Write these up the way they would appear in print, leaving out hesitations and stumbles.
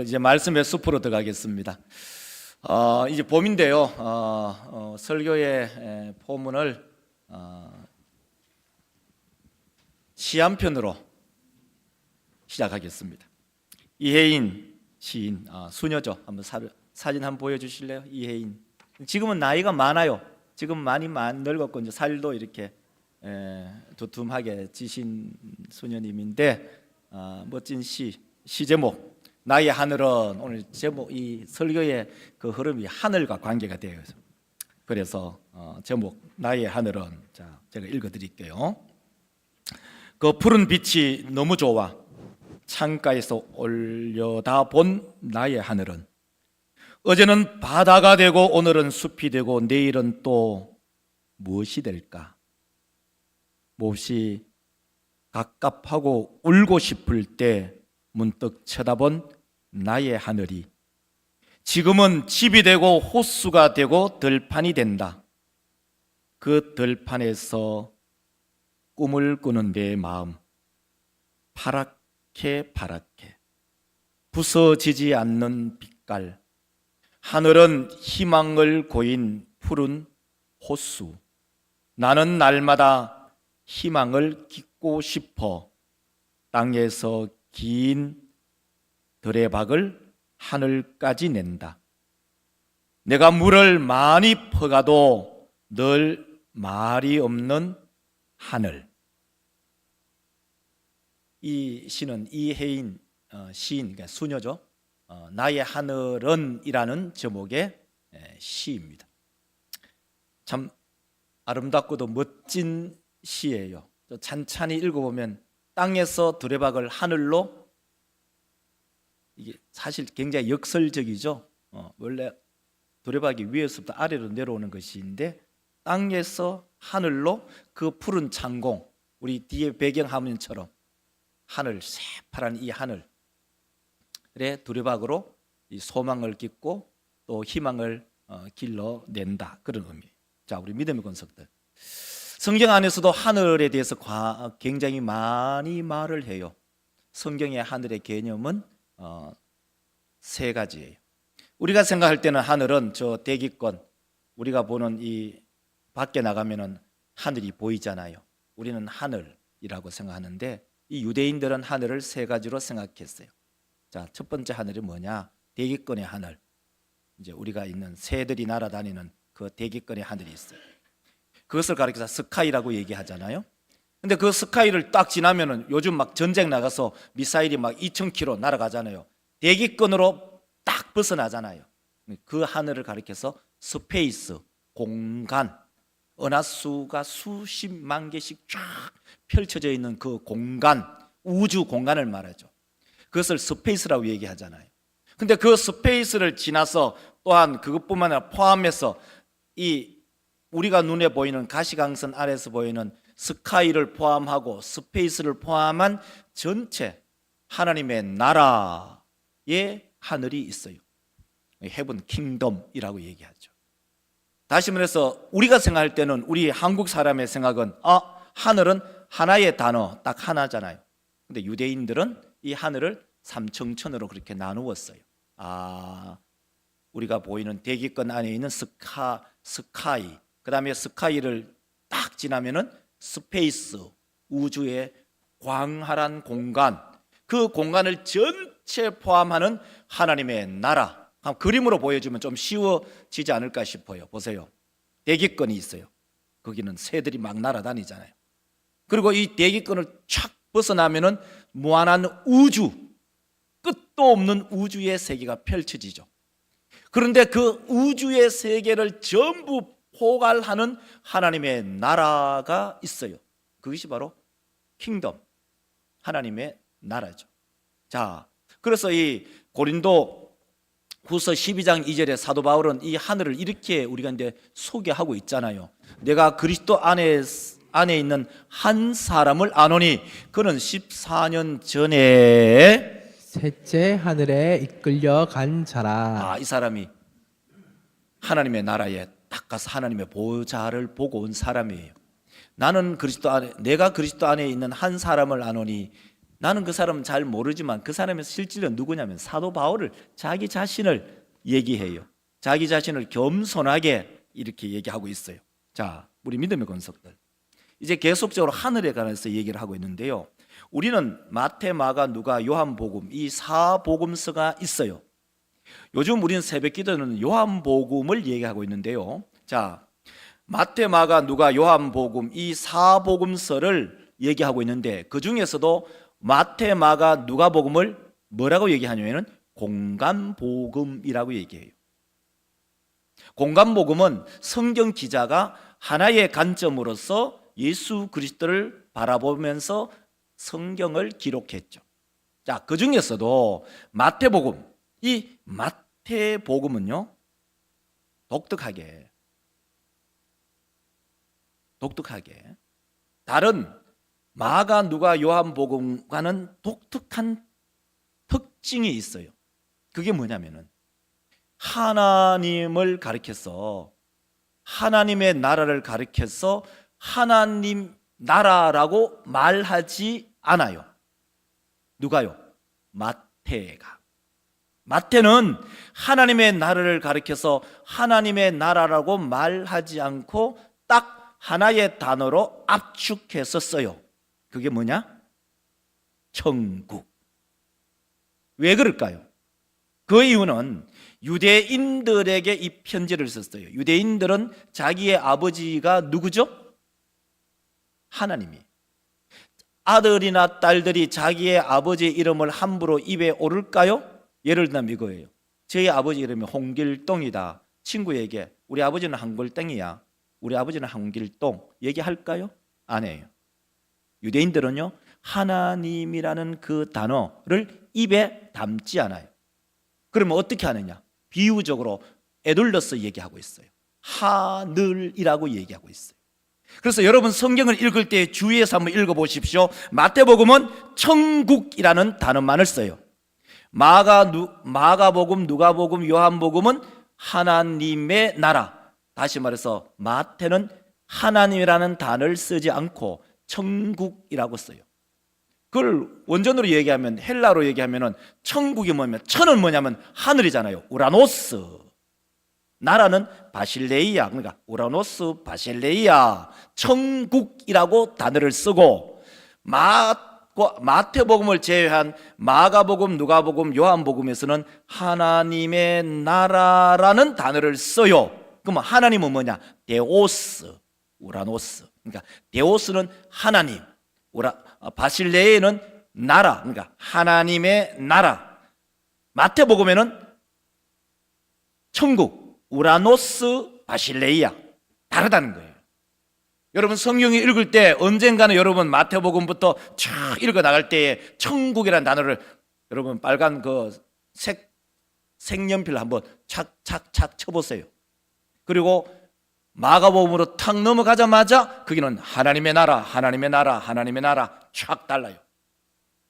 이제 말씀의 숲으로 들어가겠습니다. 이제 봄인데요. 설교의 포문을 시 한 편으로 시작하겠습니다. 이혜인 시인, 수녀죠. 한번 사진 한번 보여주실래요? 이혜인. 지금은 나이가 많아요. 지금 많이 늙었고 이제 살도 이렇게 두툼하게 지신 수녀님인데 멋진 시 제목 나의 하늘은, 오늘 제목, 이 설교의 그 흐름이 하늘과 관계가 되어 있어요. 그래서 제목 나의 하늘은, 자 제가 읽어드릴게요. 그 푸른 빛이 너무 좋아 창가에서 올려다본 나의 하늘은, 어제는 바다가 되고 오늘은 숲이 되고 내일은 또 무엇이 될까? 몹시 갑갑하고 울고 싶을 때 문득 쳐다본 나의 하늘이 지금은 집이 되고 호수가 되고 들판이 된다. 그 들판에서 꿈을 꾸는 내 마음 파랗게 부서지지 않는 빛깔. 하늘은 희망을 고인 푸른 호수. 나는 날마다 희망을 깃고 싶어 땅에서 긴 드레박을 하늘까지 낸다. 내가 물을 많이 퍼가도 늘 말이 없는 하늘. 이 시는 이혜인 시인, 그러니까 수녀죠. 나의 하늘은 이라는 제목의 시입니다. 참 아름답고도 멋진 시예요. 찬찬히 읽어보면 땅에서 두레박을 하늘로, 이게 사실 굉장히 역설적이죠. 원래 두레박이 위에서부터 아래로 내려오는 것인데 땅에서 하늘로 그 푸른 창공, 우리 뒤에 배경화면처럼 하늘, 새파란 이 하늘의 두레박으로 이 소망을 깃고 또 희망을 길러낸다, 그런 의미. 자, 우리 믿음의 권속들, 성경 안에서도 하늘에 대해서 굉장히 많이 말을 해요. 성경의 하늘의 개념은 세 가지예요. 우리가 생각할 때는 하늘은 저 대기권, 우리가 보는 이 밖에 나가면은 하늘이 보이잖아요. 우리는 하늘이라고 생각하는데 이 유대인들은 하늘을 세 가지로 생각했어요. 자, 첫 번째 하늘이 뭐냐? 대기권의 하늘. 이제 우리가 있는 새들이 날아다니는 그 대기권의 하늘이 있어요. 그것을 가리켜서 스카이라고 얘기하잖아요. 근데 그 스카이를 딱 지나면은 요즘 막 전쟁 나가서 미사일이 막 2,000km 날아가잖아요. 대기권으로 딱 벗어나잖아요. 그 하늘을 가리켜서 스페이스, 공간, 은하수가 수십만 개씩 쫙 펼쳐져 있는 그 공간, 우주 공간을 말하죠. 그것을 스페이스라고 얘기하잖아요. 근데 그 스페이스를 지나서 또한 그것뿐만 아니라 포함해서 이 우리가 눈에 보이는 가시광선 아래서 보이는 스카이를 포함하고 스페이스를 포함한 전체 하나님의 나라의 하늘이 있어요. 헤븐 킹덤이라고 얘기하죠. 다시 말해서 우리가 생각할 때는, 우리 한국 사람의 생각은 하늘은 하나의 단어, 딱 하나잖아요. 근데 유대인들은 이 하늘을 삼청천으로 그렇게 나누었어요. 우리가 보이는 대기권 안에 있는 스카이, 그 다음에 스카이를 딱 지나면은 스페이스, 우주의 광활한 공간, 그 공간을 전체 포함하는 하나님의 나라. 그림으로 보여주면 좀 쉬워지지 않을까 싶어요. 보세요. 대기권이 있어요. 거기는 새들이 막 날아다니잖아요. 그리고 이 대기권을 촥 벗어나면은 무한한 우주, 끝도 없는 우주의 세계가 펼쳐지죠. 그런데 그 우주의 세계를 전부 포괄하는 하나님의 나라가 있어요. 그것이 바로 킹덤, 하나님의 나라죠. 자, 그래서 이 고린도 후서 12장 2절에 사도 바울은 이 하늘을 이렇게 우리가 이제 소개하고 있잖아요. 내가 그리스도 안에 있는 한 사람을 아노니 그는 14년 전에 셋째 하늘에 이끌려 간 자라. 이 사람이 하나님의 나라에 딱 가서 하나님의 보좌를 보고 온 사람이에요. 나는 그리스도 안에, 내가 그리스도 안에 있는 한 사람을 아노니 나는 그 사람 잘 모르지만 그 사람의 실질은 누구냐면 사도 바울을 자기 자신을 얘기해요. 자기 자신을 겸손하게 이렇게 얘기하고 있어요. 자, 우리 믿음의 권속들, 이제 계속적으로 하늘에 관해서 얘기를 하고 있는데요. 우리는 마태, 마가, 누가, 요한복음 이 4복음서가 있어요. 요즘 우리는 새벽기도는 요한복음을 얘기하고 있는데요. 자, 마태, 마가, 누가, 요한복음 이 4복음서를 얘기하고 있는데 그 중에서도 마태, 마가, 누가복음을 뭐라고 얘기하냐면 공간복음이라고 얘기해요. 공간복음은 성경 기자가 하나의 관점으로서 예수 그리스도를 바라보면서 성경을 기록했죠. 자, 그 중에서도 마태복음, 이 마태복음은요, 독특하게 다른 마가, 누가, 요한복음과는 독특한 특징이 있어요. 그게 뭐냐면은 하나님을 가리켜서, 하나님의 나라를 가리켜서 하나님 나라라고 말하지 않아요. 누가요? 마태가. 마태는 하나님의 나라를 가리켜서 하나님의 나라라고 말하지 않고 딱 하나의 단어로 압축해서 써요. 그게 뭐냐? 천국. 왜 그럴까요? 그 이유는 유대인들에게 이 편지를 썼어요. 유대인들은 자기의 아버지가 누구죠? 하나님이. 아들이나 딸들이 자기의 아버지의 이름을 함부로 입에 오를까요? 예를 들면 이거예요. 저희 아버지 이름이 홍길동이다. 친구에게 우리 아버지는 한골땡이야, 우리 아버지는 한길동 얘기할까요? 안 해요. 유대인들은요, 하나님이라는 그 단어를 입에 담지 않아요. 그러면 어떻게 하느냐? 비유적으로 에둘러서 얘기하고 있어요. 하늘이라고 얘기하고 있어요. 그래서 여러분 성경을 읽을 때 주의해서 한번 읽어보십시오. 마태복음은 천국이라는 단어만을 써요. 마가복음, 누가복음, 요한복음은 하나님의 나라. 다시 말해서 마태는 하나님이라는 단어를 쓰지 않고 천국이라고 써요. 그걸 원전으로 얘기하면, 헬라로 얘기하면 천국이 뭐냐면, 천은 뭐냐면 하늘이잖아요. 우라노스. 나라는 바실레이아. 그러니까 우라노스 바실레이아. 천국이라고 단어를 쓰고, 마태복음을 제외한 마가복음, 누가복음, 요한복음에서는 하나님의 나라라는 단어를 써요. 그러면 하나님은 뭐냐? 데오스, 우라노스. 그러니까 데오스는 하나님, 바실레에는 나라, 그러니까 하나님의 나라. 마태복음에는 천국, 우라노스, 바실레이아. 다르다는 거예요. 여러분 성경을 읽을 때 언젠가는 여러분 마태복음부터 쫙 읽어 나갈 때에 천국이라는 단어를 여러분 빨간 그 색연필 한번 착착착 쳐보세요. 그리고 마가복음으로 탁 넘어가자마자 거기는 하나님의 나라, 하나님의 나라, 하나님의 나라 쫙 달라요.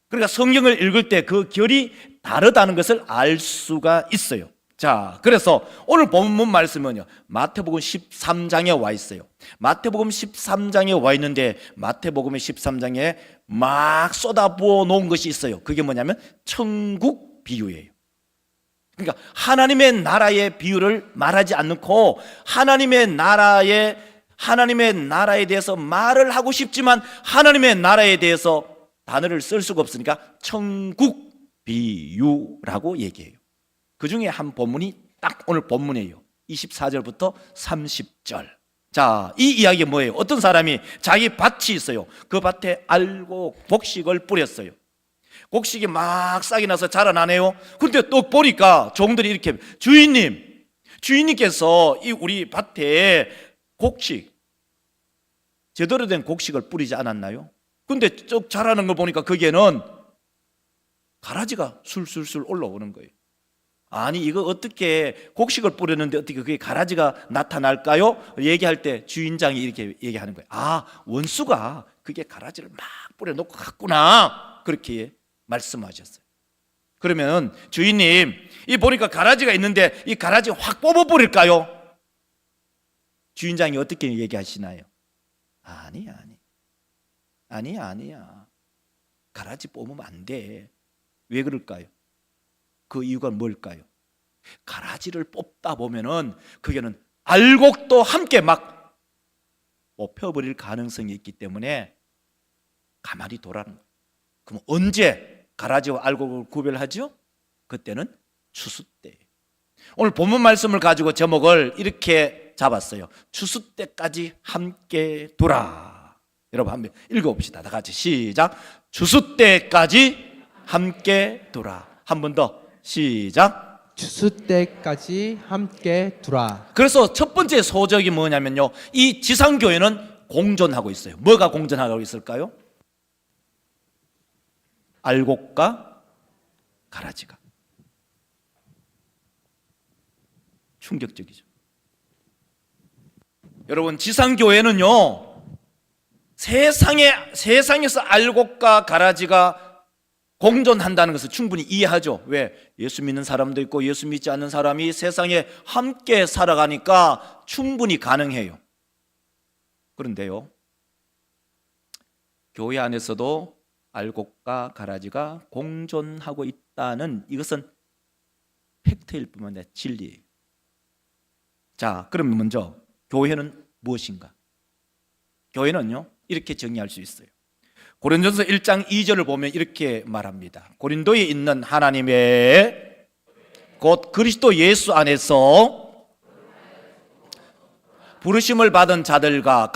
그러니까 성경을 읽을 때 그 결이 다르다는 것을 알 수가 있어요. 자, 그래서 오늘 본문 말씀은요, 마태복음 13장에 와 있어요. 마태복음 13장에 와 있는데 마태복음의 13장에 막 쏟아부어 놓은 것이 있어요. 그게 뭐냐면 천국 비유예요. 그러니까 하나님의 나라의 비유를 말하지 않고 하나님의 나라에 대해서 말을 하고 싶지만 하나님의 나라에 대해서 단어를 쓸 수가 없으니까 천국 비유라고 얘기해요. 그 중에 한 본문이 딱 오늘 본문이에요. 24절부터 30절. 자, 이 이야기가 뭐예요? 어떤 사람이 자기 밭이 있어요. 그 밭에 알고 곡식을 뿌렸어요. 곡식이 막 싹이 나서 자라나네요. 근데 또 보니까 종들이 이렇게 주인님께서 이 우리 밭에 제대로 된 곡식을 뿌리지 않았나요? 근데 쭉 자라는 걸 보니까 거기에는 가라지가 술술술 올라오는 거예요. 아니, 이거 어떻게 곡식을 뿌렸는데 어떻게 그게 가라지가 나타날까요? 얘기할 때 주인장이 이렇게 얘기하는 거예요. 아, 원수가 그게 가라지를 막 뿌려놓고 갔구나, 그렇게 말씀하셨어요. 그러면 주인님, 이 보니까 가라지가 있는데 이 가라지 확 뽑아버릴까요? 주인장이 어떻게 얘기하시나요? 아니야. 가라지 뽑으면 안 돼. 왜 그럴까요? 그 이유가 뭘까요? 가라지를 뽑다 보면은 그게는 알곡도 함께 막 뽑혀버릴 가능성이 있기 때문에 가만히 두라는 거예요. 그럼 언제 가라지와 알곡을 구별하죠? 그때는 추수 때. 오늘 본문 말씀을 가지고 제목을 이렇게 잡았어요. 추수 때까지 함께 두라. 여러분 한번 읽어봅시다. 다 같이 시작. 추수 때까지 함께 두라. 한 번 더 시작. 추수 때까지 함께 두라. 그래서 첫 번째 소적이 뭐냐면요, 이 지상교회는 공존하고 있어요. 뭐가 공존하고 있을까요? 알곡과 가라지가. 충격적이죠. 여러분, 지상교회는요, 세상에서 알곡과 가라지가 공존한다는 것을 충분히 이해하죠. 왜? 예수 믿는 사람도 있고 예수 믿지 않는 사람이 세상에 함께 살아가니까 충분히 가능해요. 그런데요, 교회 안에서도 알곡과 가라지가 공존하고 있다는 이것은 팩트일 뿐만 아니라 진리예요. 자, 그럼 먼저 교회는 무엇인가? 교회는요, 이렇게 정의할 수 있어요. 고린도전서 1장 2절을 보면 이렇게 말합니다. 고린도에 있는 하나님의 곧 그리스도 예수 안에서 부르심을 받은 자들과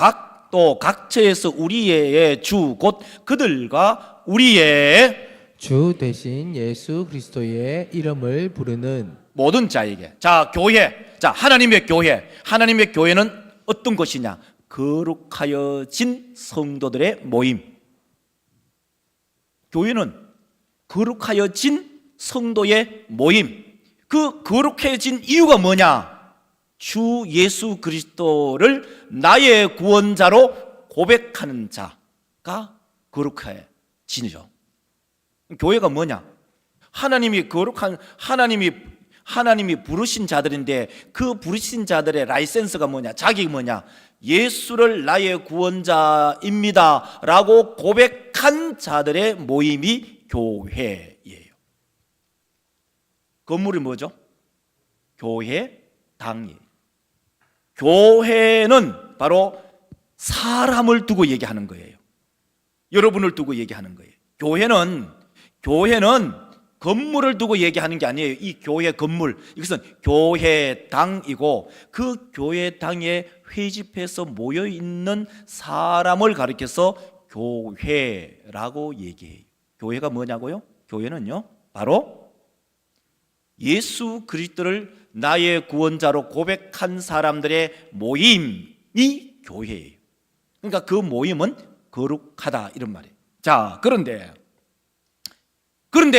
또 각처에서 우리의 주 곧 그들과 우리의 주 대신 예수 그리스도의 이름을 부르는 모든 자에게. 자, 교회. 자, 하나님의 교회. 하나님의 교회는 어떤 것이냐? 거룩하여진 성도들의 모임. 교회는 거룩하여진 성도의 모임. 그 거룩해진 이유가 뭐냐? 주 예수 그리스도를 나의 구원자로 고백하는 자가 거룩해지죠. 교회가 뭐냐? 하나님이 거룩한 하나님이 부르신 자들인데 그 부르신 자들의 라이센스가 뭐냐? 자격이 뭐냐? 예수를 나의 구원자입니다 라고 고백한 자들의 모임이 교회예요. 건물이 뭐죠? 교회당이에요. 교회는 바로 사람을 두고 얘기하는 거예요. 여러분을 두고 얘기하는 거예요. 교회는 건물을 두고 얘기하는 게 아니에요. 이 교회 건물, 이것은 교회당이고 그 교회당에 회집해서 모여있는 사람을 가리켜서 교회라고 얘기해요. 교회가 뭐냐고요? 교회는요, 바로 예수 그리스도를 나의 구원자로 고백한 사람들의 모임이 교회예요. 그러니까 그 모임은 거룩하다 이런 말이에요. 자, 그런데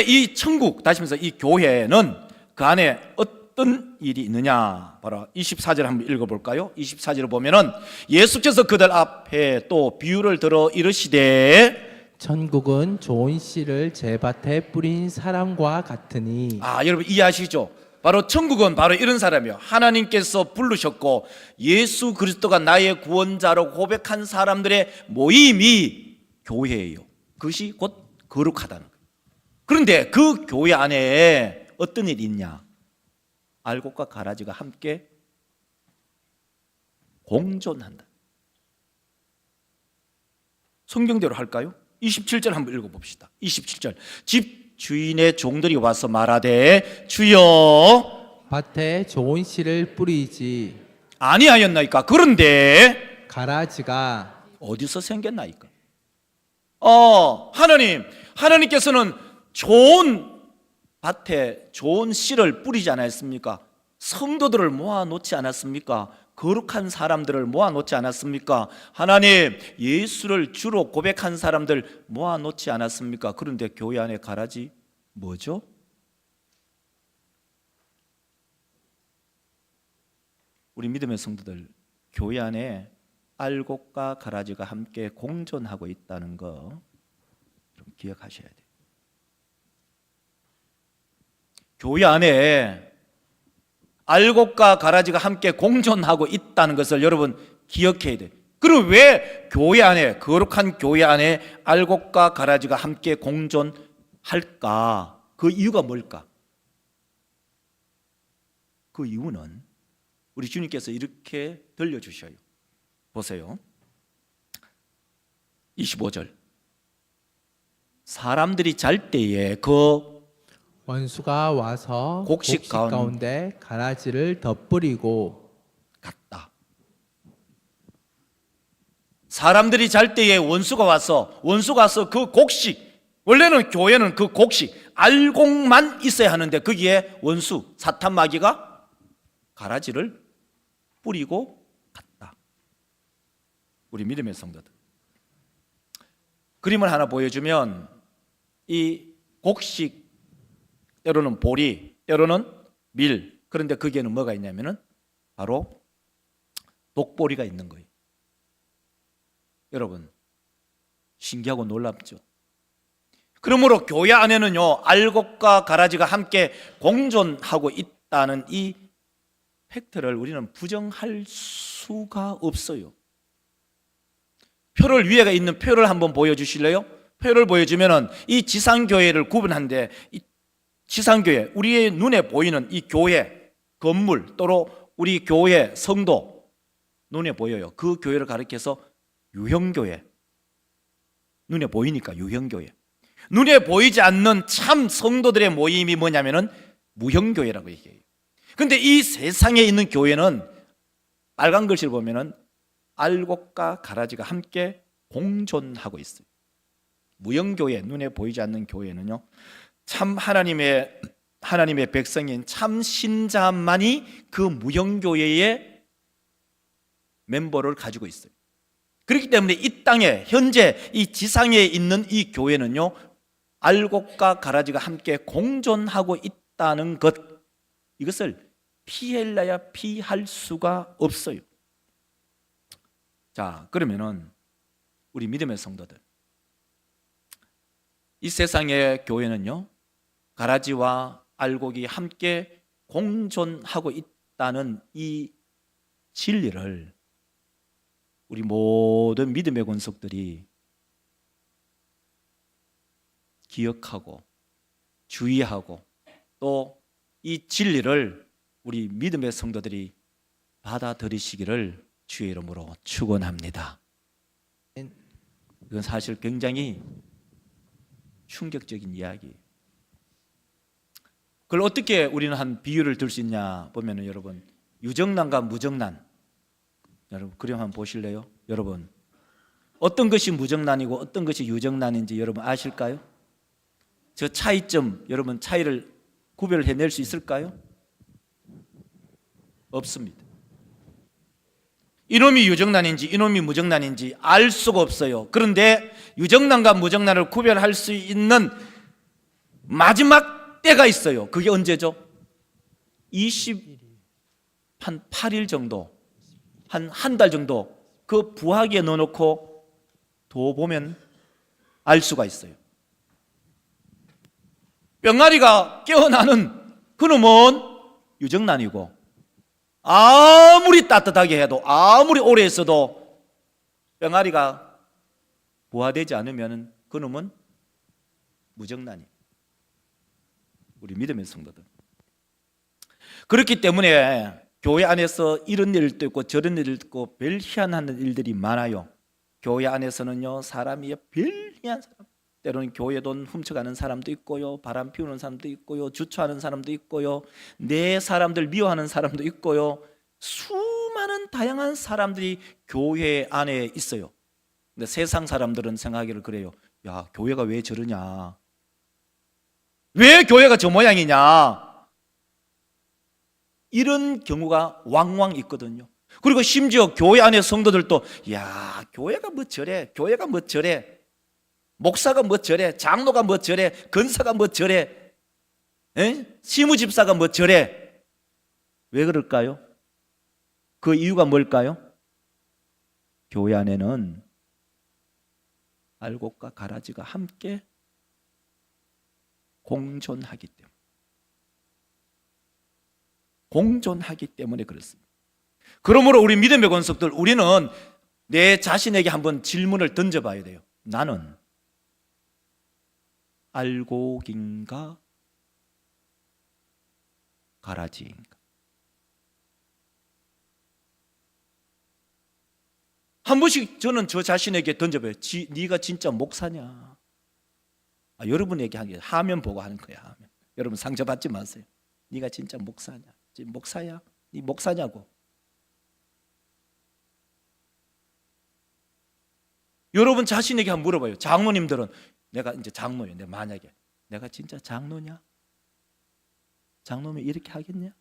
이 천국, 다시 말해서 이 교회는 그 안에 어떤 일이 있느냐? 바로 24절 한번 읽어볼까요? 24절을 보면은 예수께서 그들 앞에 또 비유를 들어 이르시되 천국은 좋은 씨를 제 밭에 뿌린 사람과 같으니. 여러분 이해하시죠? 바로 천국은 바로 이런 사람이에요. 하나님께서 부르셨고 예수 그리스도가 나의 구원자로 고백한 사람들의 모임이 교회예요. 그것이 곧 거룩하다는 거예요. 그런데 그 교회 안에 어떤 일이 있냐? 알곡과 가라지가 함께 공존한다. 성경대로 할까요? 27절 한번 읽어봅시다. 27절. 집 주인의 종들이 와서 말하되 주여 밭에 좋은 씨를 뿌리지 아니하였나이까? 그런데 가라지가 어디서 생겼나이까? 하나님께서는 좋은 밭에 좋은 씨를 뿌리지 않았습니까? 성도들을 모아놓지 않았습니까? 거룩한 사람들을 모아놓지 않았습니까? 하나님, 예수를 주로 고백한 사람들 모아놓지 않았습니까? 그런데 교회 안에 가라지 뭐죠? 우리 믿음의 성도들, 교회 안에 알곡과 가라지가 함께 공존하고 있다는 거 좀 기억하셔야 돼요. 교회 안에 알곡과 가라지가 함께 공존하고 있다는 것을 여러분 기억해야 돼요. 그럼 왜 교회 안에, 거룩한 교회 안에 알곡과 가라지가 함께 공존할까? 그 이유가 뭘까? 그 이유는 우리 주님께서 이렇게 들려주셔요. 보세요. 25절. 사람들이 잘 때에 그 원수가 와서 곡식 곡식 가운데 가라지를 덧뿌리고 같다. 사람들이 잘 때에 원수가 와서 그 곡식, 원래는 교회는 그 곡식 알곡만 있어야 하는데 거기에 원수 사탄 마귀가 가라지를 뿌리고 갔다. 우리 믿음의 성도들, 그림을 하나 보여주면 이 곡식, 때로는 보리, 때로는 밀, 그런데 거기에는 뭐가 있냐면은 바로 독보리가 있는 거예요. 여러분, 신기하고 놀랍죠? 그러므로 교회 안에는요, 알곡과 가라지가 함께 공존하고 있다는 이 팩트를 우리는 부정할 수가 없어요. 표를, 위에가 있는 표를 한번 보여주실래요? 표를 보여주면은 이 지상교회를 구분한데, 이 지상교회, 우리의 눈에 보이는 이 교회, 건물, 또는 우리 교회 성도 눈에 보여요. 그 교회를 가리켜서 유형교회, 눈에 보이니까 유형교회. 눈에 보이지 않는 참 성도들의 모임이 뭐냐면은 무형교회라고 얘기해요. 근데 이 세상에 있는 교회는 빨간 글씨를 보면은 알곡과 가라지가 함께 공존하고 있어요. 무형교회, 눈에 보이지 않는 교회는요, 참 하나님의 백성인 참 신자만이 그 무형교회의 멤버를 가지고 있어요. 그렇기 때문에 이 땅에, 현재 이 지상에 있는 이 교회는요, 알곡과 가라지가 함께 공존하고 있다는 것, 이것을 피할래야 피할 수가 없어요. 자, 그러면은 우리 믿음의 성도들, 이 세상의 교회는요, 가라지와 알곡이 함께 공존하고 있다는 이 진리를 우리 모든 믿음의 권속들이 기억하고 주의하고 또 이 진리를 우리 믿음의 성도들이 받아들이시기를 주의 이름으로 축원합니다. 이건 사실 굉장히 충격적인 이야기예요. 그걸 어떻게 우리는 한 비유를 들 수 있냐 보면은, 여러분, 유정란과 무정란, 여러분 그림 한번 보실래요? 여러분, 어떤 것이 무정란이고 어떤 것이 유정란인지 여러분 아실까요? 저 차이점, 여러분 차이를 구별해낼 수 있을까요? 없습니다. 이놈이 유정란인지 이놈이 무정란인지 알 수가 없어요. 그런데 유정란과 무정란을 구별할 수 있는 마지막 때가 있어요. 그게 언제죠? 8일 정도, 한 달 정도 그 부화기에 넣어놓고 둬 보면 알 수가 있어요. 병아리가 깨어나는 그놈은 유정란이고, 아무리 따뜻하게 해도, 아무리 오래 있어도 병아리가 부화되지 않으면 그놈은 무정란이에요. 우리 믿음의 성도들, 그렇기 때문에 교회 안에서 이런 일도 있고 저런 일도 있고 별 희한한 일들이 많아요. 교회 안에서는요, 사람이 별 희한한 사람, 때로는 교회 돈 훔쳐가는 사람도 있고요, 바람 피우는 사람도 있고요, 주초하는 사람도 있고요, 내 사람들 미워하는 사람도 있고요, 수많은 다양한 사람들이 교회 안에 있어요. 근데 세상 사람들은 생각하기를 그래요. 야, 교회가 왜 저러냐, 왜 교회가 저 모양이냐, 이런 경우가 왕왕 있거든요. 그리고 심지어 교회 안에 성도들도, 야, 교회가 뭐 저래, 교회가 뭐 저래, 목사가 뭐 저래, 장로가 뭐 저래, 권사가 뭐 저래, 시무집사가 뭐 저래. 왜 그럴까요? 그 이유가 뭘까요? 교회 안에는 알곡과 가라지가 함께 공존하기 때문에 그렇습니다. 그러므로 우리 믿음의 권속들, 우리는 내 자신에게 한번 질문을 던져봐야 돼요. 나는 알곡인가 가라지인가? 한 번씩 저는 저 자신에게 던져봐요. 네가 진짜 목사냐? 여러분에게 한 게 화면 보고 하는 거야. 화면. 여러분 상처받지 마세요. 네가 진짜 목사냐? 지금 목사야? 네 목사냐고? 여러분 자신에게 한번 물어봐요. 장로님들은 내가 이제 장로예요. 내가 만약에 내가 진짜 장로냐? 장로면 이렇게 하겠냐?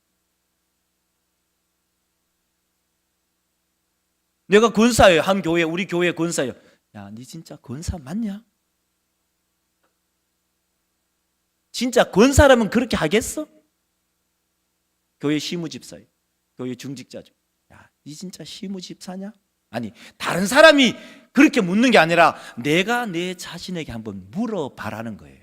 내가 권사예요. 한 교회, 우리 교회 권사예요. 야, 네 진짜 권사 맞냐? 진짜 권사라면 그렇게 하겠어? 교회 시무집사예요. 교회 중직자죠. 야, 네 진짜 시무집사냐? 아니, 다른 사람이 그렇게 묻는 게 아니라 내가 내 자신에게 한번 물어봐라는 거예요.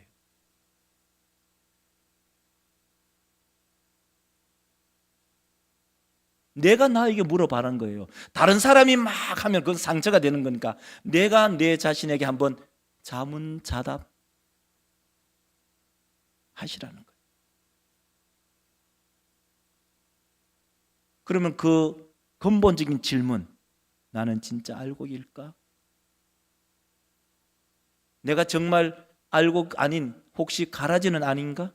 내가 나에게 물어봐라는 거예요. 다른 사람이 막 하면 그건 상처가 되는 거니까 내가 내 자신에게 한번 자문자답 하시라는 거예요. 그러면 그 근본적인 질문, 나는 진짜 알곡일까? 내가 정말 알곡 아닌 혹시 가라지는 아닌가?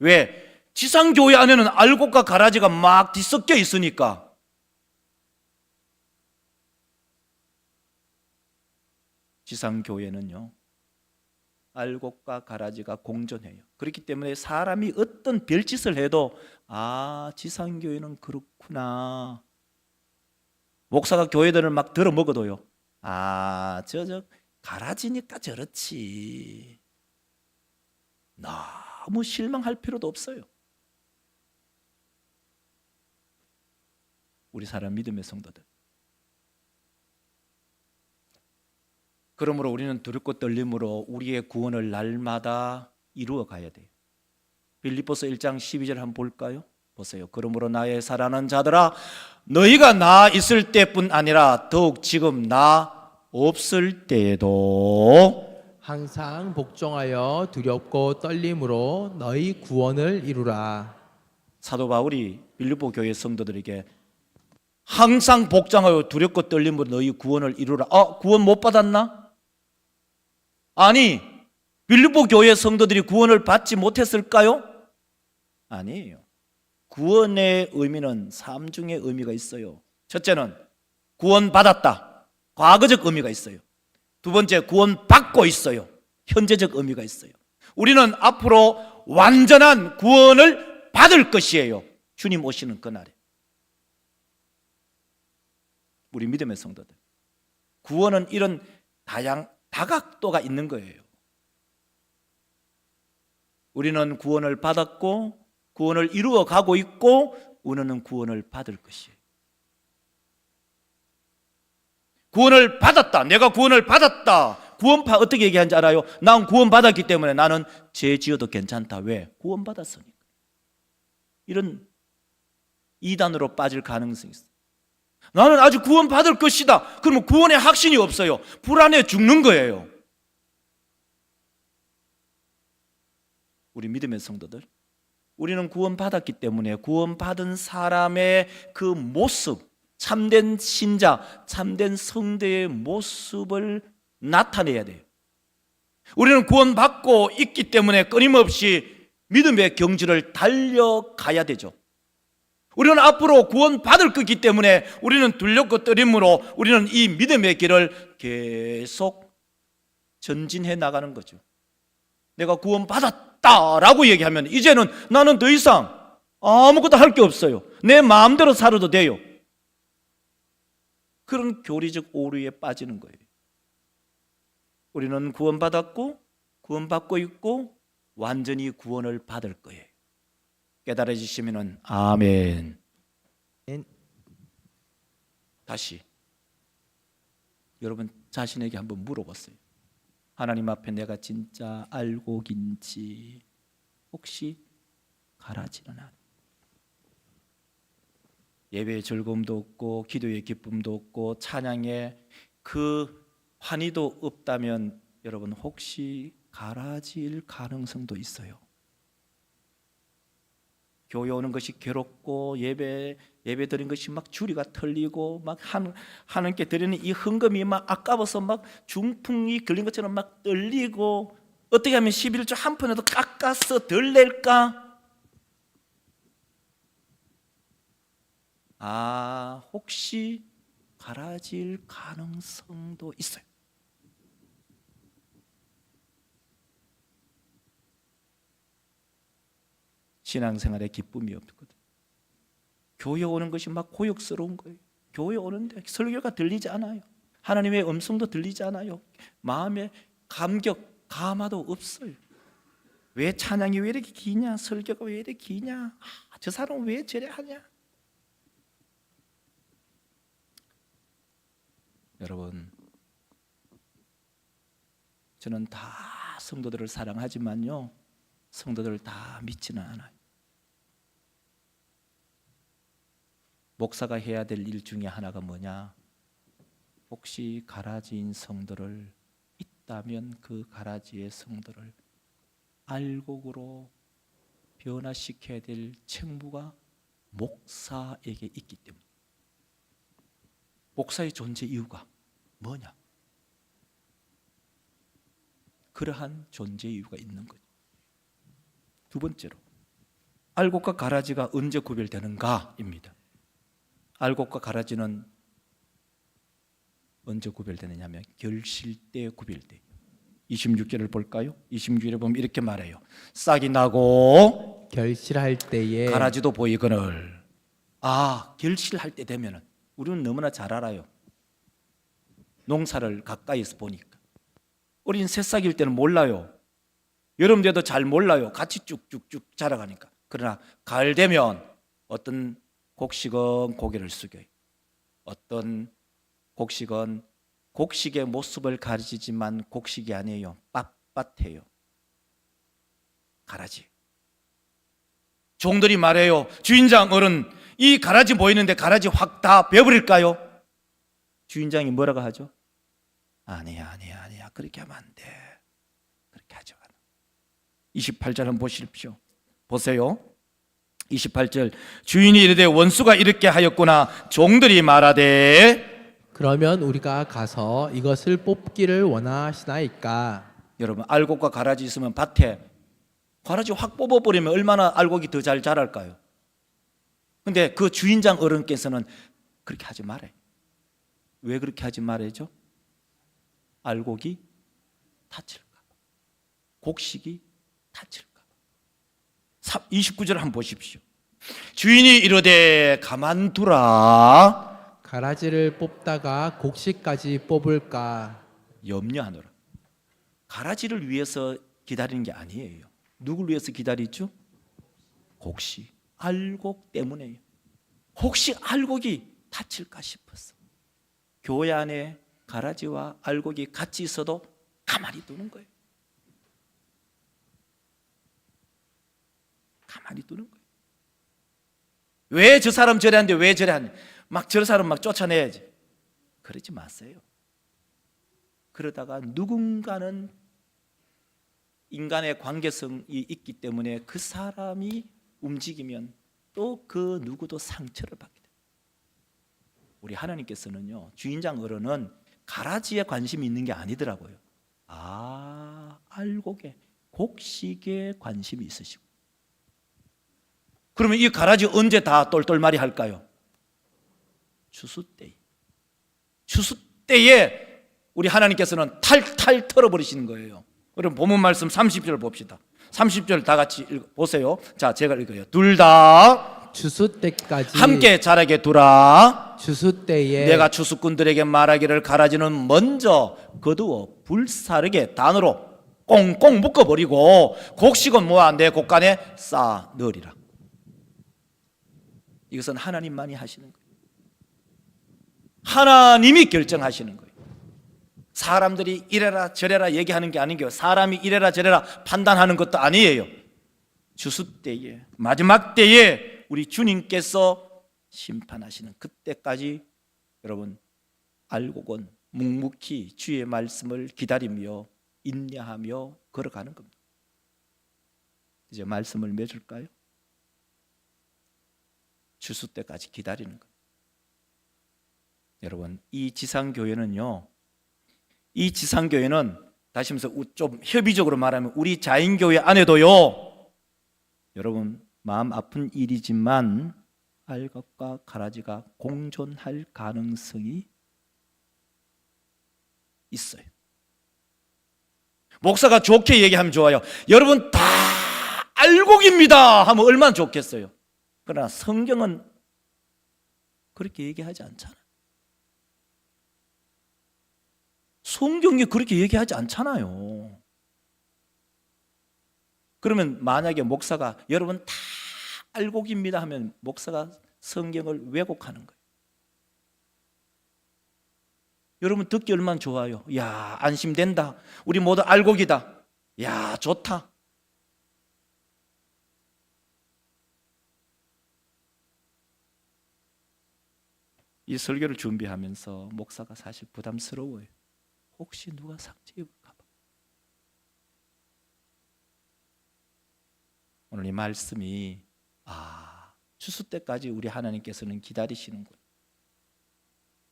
왜? 지상교회 안에는 알곡과 가라지가 막 뒤섞여 있으니까. 지상교회는요, 알곡과 가라지가 공존해요. 그렇기 때문에 사람이 어떤 별짓을 해도 지상교회는 그렇구나. 목사가 교회들을 막 들어먹어도요, 저 가라지니까 저렇지. 너무 실망할 필요도 없어요. 우리 사람 믿음의 성도들. 그러므로 우리는 두렵고 떨림으로 우리의 구원을 날마다 이루어 가야 돼요. 빌립보서 1장 12절 한번 볼까요? 보세요. 그러므로 나의 사랑하는 자들아, 너희가 나 있을 때뿐 아니라 더욱 지금 나 없을 때에도 항상 복종하여 두렵고 떨림으로 너희 구원을 이루라. 사도 바울이 빌립보 교회 성도들에게 항상 복종하여 두렵고 떨림으로 너희 구원을 이루라. 구원 못 받았나? 아니, 빌립보 교회 성도들이 구원을 받지 못했을까요? 아니에요. 구원의 의미는 3중의 의미가 있어요. 첫째는 구원받았다. 과거적 의미가 있어요. 두 번째, 구원받고 있어요. 현재적 의미가 있어요. 우리는 앞으로 완전한 구원을 받을 것이에요. 주님 오시는 그날에. 우리 믿음의 성도들, 구원은 이런 다각도가 있는 거예요. 우리는 구원을 받았고 구원을 이루어 가고 있고 우리는 구원을 받을 것이에요. 구원을 받았다. 내가 구원을 받았다. 구원파 어떻게 얘기하는지 알아요? 난 구원받았기 때문에 나는 죄 지어도 괜찮다. 왜? 구원받았으니까. 이런 이단으로 빠질 가능성이 있어요. 나는 아직 구원받을 것이다. 그러면 구원의 확신이 없어요. 불안해 죽는 거예요. 우리 믿음의 성도들, 우리는 구원받았기 때문에 구원받은 사람의 그 모습, 참된 신자, 참된 성도의 모습을 나타내야 돼요. 우리는 구원받고 있기 때문에 끊임없이 믿음의 경지를 달려가야 되죠. 우리는 앞으로 구원받을 거기 때문에 우리는 두렵고 떨림으로 우리는 이 믿음의 길을 계속 전진해 나가는 거죠. 내가 구원받았다라고 얘기하면 이제는 나는 더 이상 아무것도 할 게 없어요. 내 마음대로 살아도 돼요. 그런 교리적 오류에 빠지는 거예요. 우리는 구원받았고 구원받고 있고 완전히 구원을 받을 거예요. 깨달아지시면은 아멘. 다시 여러분 자신에게 한번 물어보세요. 하나님 앞에 내가 진짜 알곡인지 혹시 가라지는 않아? 예배의 즐거움도 없고 기도의 기쁨도 없고 찬양의 그 환희도 없다면 여러분 혹시 갈아질 가능성도 있어요. 교회 오는 것이 괴롭고 예배 드린 것이 막 주리가 털리고 막 하나님께 드리는 이 헌금이 막 아까워서 막 중풍이 걸린 것처럼 막 떨리고 어떻게 하면 11조 한 푼이라도 깎아서 덜 낼까? 혹시 갈아질 가능성도 있어요. 신앙생활에 기쁨이 없거든. 교회 오는 것이 막 고역스러운 거예요. 교회 오는데 설교가 들리지 않아요. 하나님의 음성도 들리지 않아요. 마음에 감격, 감화도 없어요. 왜 찬양이 왜 이렇게 기냐? 설교가 왜 이렇게 기냐? 저 사람은 왜 저래 하냐? 여러분, 저는 다 성도들을 사랑하지만요, 성도들을 다 믿지는 않아요. 목사가 해야 될 일 중에 하나가 뭐냐? 혹시 가라지인 성도를 있다면 그 가라지의 성도를 알곡으로 변화시켜야 될 책무가 목사에게 있기 때문에. 목사의 존재 이유가 뭐냐? 그러한 존재 이유가 있는 거죠. 두 번째로, 알곡과 가라지가 언제 구별되는가입니다. 알곡과 가라지는 언제 구별되느냐 하면 결실 때 구별돼요. 26절을 볼까요? 26절에 보면 이렇게 말해요. 싹이 나고 결실할 때에 가라지도 보이거늘. 결실할 때 되면은 우리는 너무나 잘 알아요. 농사를 가까이서 보니까. 어린 새싹일 때는 몰라요. 여름에도 잘 몰라요. 같이 쭉쭉쭉 자라가니까. 그러나 가을 되면 어떤 곡식은 고개를 숙여요. 어떤 곡식은 곡식의 모습을 가리지만 곡식이 아니에요. 빳빳해요. 가라지. 종들이 말해요. 주인장 어른, 이 가라지 보이는데 가라지 확 다 베어버릴까요? 주인장이 뭐라고 하죠? 아니야. 그렇게 하면 안 돼. 그렇게 하지 않아. 28절 한번 보십시오. 보세요. 28절. 주인이 이르되 원수가 이렇게 하였구나. 종들이 말하되. 그러면 우리가 가서 이것을 뽑기를 원하시나이까? 여러분, 알곡과 가라지 있으면 밭에 가라지 확 뽑아버리면 얼마나 알곡이 더 잘 자랄까요? 근데 그 주인장 어른께서는 그렇게 하지 말아요. 왜 그렇게 하지 말아야죠? 알곡이 다칠까 봐. 곡식이 다칠까 봐. 29절 한번 보십시오. 주인이 이르되 가만두라. 가라지를 뽑다가 곡식까지 뽑을까? 염려하노라. 가라지를 위해서 기다리는 게 아니에요. 누굴 위해서 기다리죠? 곡식, 알곡 때문에요. 혹시 알곡이 다칠까 싶었어. 교회 안에 가라지와 알곡이 같이 있어도 가만히 두는 거예요. 가만히 두는 거예요. 왜 저 사람 저래 하는데 왜 저래 하냐? 막 저 사람 막 쫓아내야지. 그러지 마세요. 그러다가 누군가는 인간의 관계성이 있기 때문에 그 사람이 움직이면 또 그 누구도 상처를 받게 돼요. 우리 하나님께서는요, 주인장 어른은 가라지에 관심이 있는 게 아니더라고요. 알곡에, 곡식에 관심이 있으시고. 그러면 이 가라지 언제 다 똘똘마리 할까요? 추수 때에. 추수 때에 우리 하나님께서는 탈탈 털어버리시는 거예요. 그럼 본문 말씀 30절 봅시다. 30절 다 같이 보세요. 자, 제가 읽어요. 둘 다 추수 때까지 함께 자라게 두라. 추수 때에 내가 추수꾼들에게 말하기를 가라지는 먼저 거두어 불사르게 단으로 꽁꽁 묶어버리고 곡식은 모아 내 곡간에 쌓아 넣으리라. 이것은 하나님만이 하시는 거예요. 하나님이 결정하시는 거예요. 사람들이 이래라 저래라 얘기하는 게 아닌 게요. 사람이 이래라 저래라 판단하는 것도 아니에요. 추수 때에, 마지막 때에 우리 주님께서 심판하시는 그때까지 여러분 알곡은 묵묵히 주의 말씀을 기다리며 인내하며 걸어가는 겁니다. 이제 말씀을 맺을까요? 추수 때까지 기다리는 겁니다. 여러분, 이 지상교회는요, 이 지상교회는 다시 말해서 좀 협의적으로 말하면 우리 자인교회 안에도요, 여러분 마음 아픈 일이지만 알곡과 가라지가 공존할 가능성이 있어요. 목사가 좋게 얘기하면 좋아요. 여러분 다 알곡입니다 하면 얼마나 좋겠어요. 그러나 성경은 그렇게 얘기하지 않잖아요. 성경이 그렇게 얘기하지 않잖아요. 그러면 만약에 목사가 여러분 다 알곡입니다 하면 목사가 성경을 왜곡하는 거예요. 여러분 듣기 얼마나 좋아요. 야, 안심된다. 우리 모두 알곡이다. 야, 좋다. 이 설교를 준비하면서 목사가 사실 부담스러워요. 혹시 누가 상처 입을까 봐. 오늘 이 말씀이 추수 때까지 우리 하나님께서는 기다리시는군.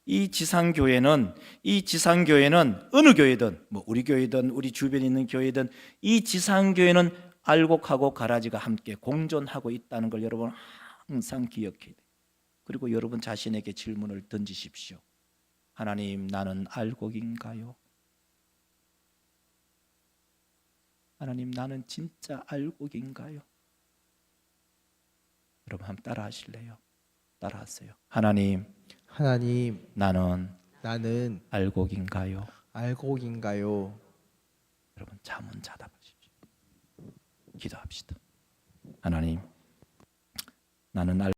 이 지상교회는 어느 교회든 뭐 우리 교회든 우리 주변에 있는 교회든 이 지상교회는 알곡하고 가라지가 함께 공존하고 있다는 걸 여러분 항상 기억해야 돼요. 그리고 여러분 자신에게 질문을 던지십시오. 하나님, 나는 알곡인가요? 하나님, 나는 진짜 알곡인가요? 여러분 한번 따라 하실래요? 따라 하세요. 하나님, 나는 알곡인가요? 알곡인가요? 여러분 자문자답하십시오. 기도합시다. 하나님, 나는